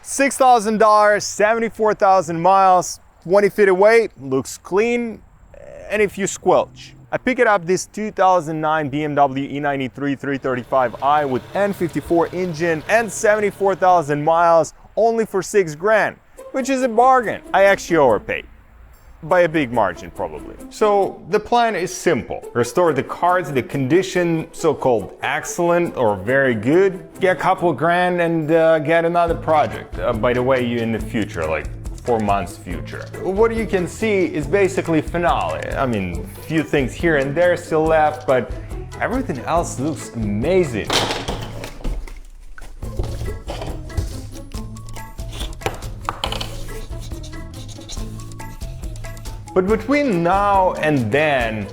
$6,000, 74,000 miles, 20 feet away, looks clean, and if you squelch. I picked up this 2009 BMW E93 335i with N54 engine and 74,000 miles only for 6 grand, which is a bargain. I actually overpaid. By a big margin, probably. So the plan is simple. Restore the car to the condition, so-called excellent or very good, get a couple grand and get another project. By the way, you in the future, like 4 months future. What you can see is basically finale. I mean, few things here and there still left, but everything else looks amazing. But between now and then,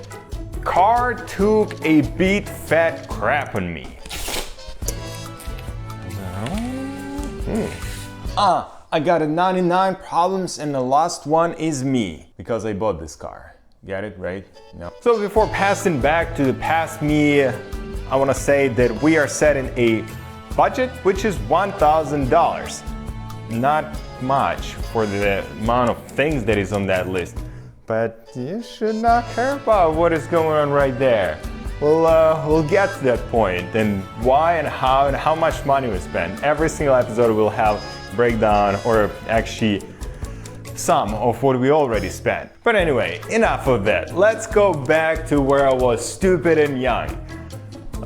car took a big fat crap on me. I got 99 problems and the last one is me. Because I bought this car. Get it, right? No. So before passing back to the past me, I want to say that we are setting a budget which is $1,000. Not much for the amount of things that is on that list. But you should not care about what is going on right there. We'll get to that point and why and how much money we spend. Every single episode will have breakdown or actually some of what we already spent. But anyway, enough of that. Let's go back to where I was stupid and young.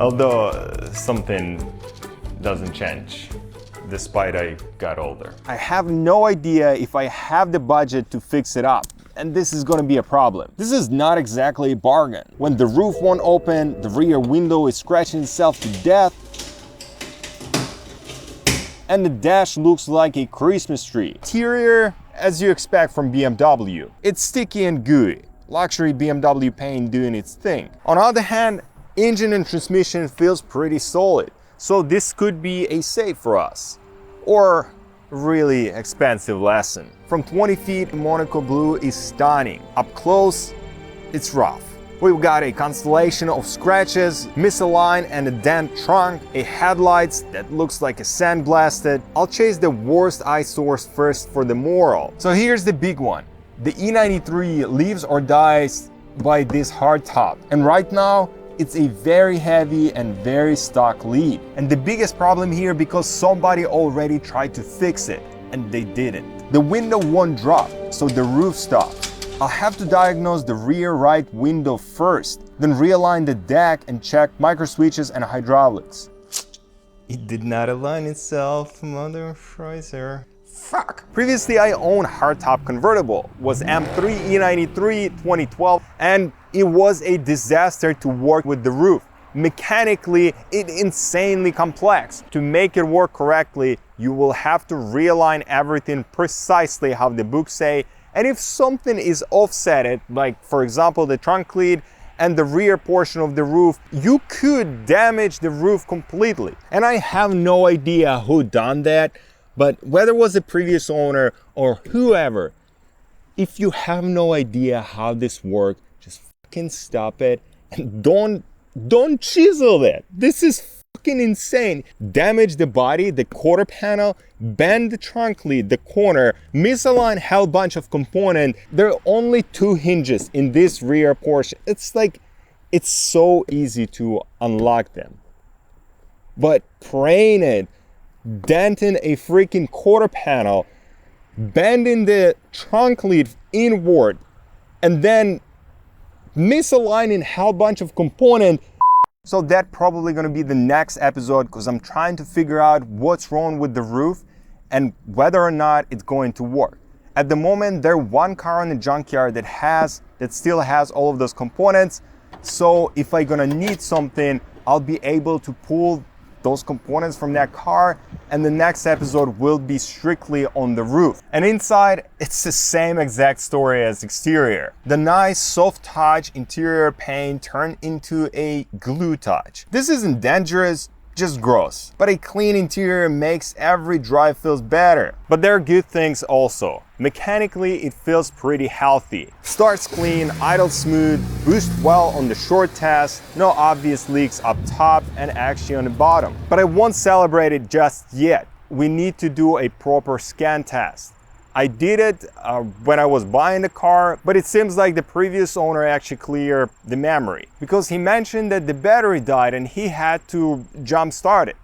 Although something doesn't change despite I got older. I have no idea if I have the budget to fix it up. And this is gonna be a problem. This is not exactly a bargain. When the roof won't open, the rear window is scratching itself to death, and the dash looks like a Christmas tree. Interior, as you expect from BMW. It's sticky and gooey. Luxury BMW paint doing its thing. On the other hand, engine and transmission feels pretty solid. So this could be a save for us. Or really expensive lesson. From 20 feet, Monaco blue is stunning. Up close, it's rough. We've got a constellation of scratches, misaligned and a dent trunk, a headlights that looks like a sandblasted. I'll chase the worst eyesores first for the moral. So here's the big one. The E93 lives or dies by this hard top. And right now, it's a very heavy and very stock lead. And the biggest problem here because somebody already tried to fix it and they didn't. The window won't drop, so the roof stops. I'll have to diagnose the rear right window first, then realign the deck and check micro switches and hydraulics. It did not align itself, mother Fraser. Fuck! Previously I owned hardtop convertible, was M3 E93 2012, and it was a disaster to work with the roof. Mechanically, it's insanely complex. To make it work correctly, you will have to realign everything precisely how the books say, and if something is offsetted, like for example the trunk lead and the rear portion of the roof, you could damage the roof completely. And I have no idea who done that, but whether it was the previous owner or whoever, if you have no idea how this works, just fucking stop it and don't chisel it. This is fucking insane. Damage the body, the quarter panel, bend the trunk lead, the corner, misalign hell bunch of component. There are only 2 hinges in this rear portion. It's like, it's so easy to unlock them. But praying it, denting a freaking quarter panel, bending the trunk lead inward, and then misaligning hell bunch of component. So that's probably gonna be the next episode because I'm trying to figure out what's wrong with the roof and whether or not it's going to work. At the moment, there's one car in the junkyard that still has all of those components. So if I'm gonna need something, I'll be able to pull those components from that car, and the next episode will be strictly on the roof. And inside, it's the same exact story as exterior. The nice soft touch interior paint turned into a glue touch. This isn't dangerous, just gross. But a clean interior makes every drive feels better. But there are good things also. Mechanically, it feels pretty healthy. Starts clean, idles smooth, boosts well on the short test, no obvious leaks up top and actually on the bottom. But I won't celebrate it just yet. we need to do a proper scan test. I did it when I was buying the car, but it seems like the previous owner actually cleared the memory because he mentioned that the battery died and he had to jump start it.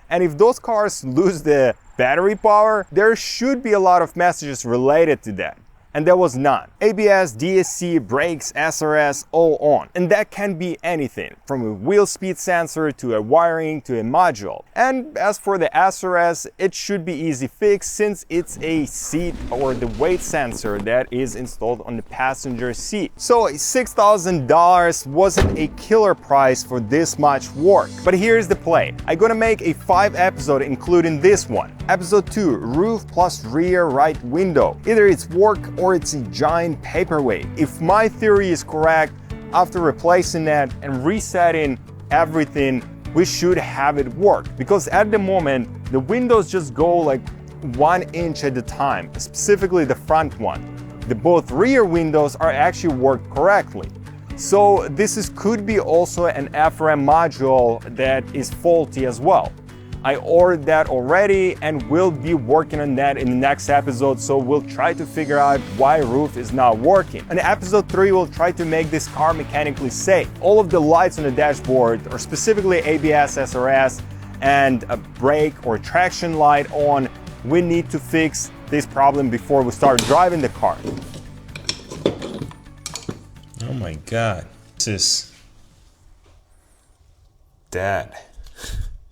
And if those cars lose the battery power, there should be a lot of messages related to that. And there was none. ABS, DSC, brakes, SRS, all on. And that can be anything, from a wheel speed sensor to a wiring to a module. And as for the SRS, it should be easy fix since it's a seat or the weight sensor that is installed on the passenger seat. So $6,000 wasn't a killer price for this much work. But here's the play. I'm gonna make a 5-episode including this one. Episode 2, roof plus rear right window. Either it's work or it's a giant paperweight. If my theory is correct, after replacing that and resetting everything, we should have it work. Because at the moment, the windows just go like 1 inch at a time, specifically the front one. The both rear windows are actually worked correctly. So this could be also an FRM module that is faulty as well. I ordered that already and will be working on that in the next episode, so we'll try to figure out why roof is not working. In episode 3, we'll try to make this car mechanically safe. All of the lights on the dashboard, or specifically ABS, SRS, and a brake or traction light on, we need to fix this problem before we start driving the car. Oh my God, this is dead.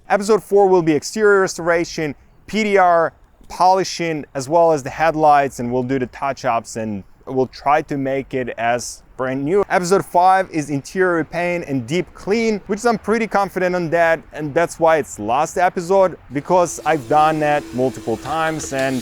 Episode 4 will be exterior restoration, PDR, polishing, as well as the headlights, and we'll do the touch-ups and we'll try to make it as brand new. Episode 5 is interior repaint and deep clean, which I'm pretty confident on that, and that's why it's last episode, because I've done that multiple times and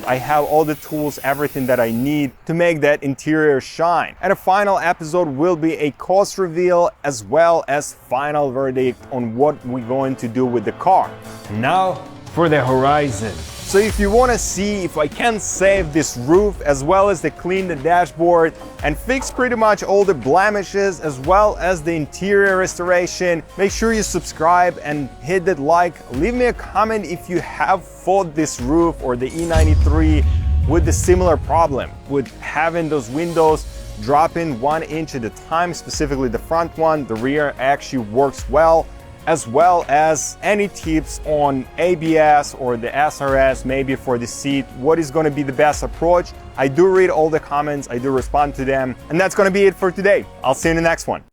I have all the tools, everything that I need to make that interior shine. And a final episode will be a cost reveal as well as final verdict on what we're going to do with the car. Now for the horizon. So if you want to see if I can save this roof as well as to clean the dashboard and fix pretty much all the blemishes as well as the interior restoration, make sure you subscribe and hit that like. Leave me a comment if you have fought this roof or the E93 with the similar problem with having those windows dropping 1 inch at a time, specifically the front one. The rear actually works well, as well as any tips on ABS or the SRS, maybe for the seat, what is going to be the best approach. I do read all the comments, I do respond to them, and that's going to be it for today. I'll see you in the next one.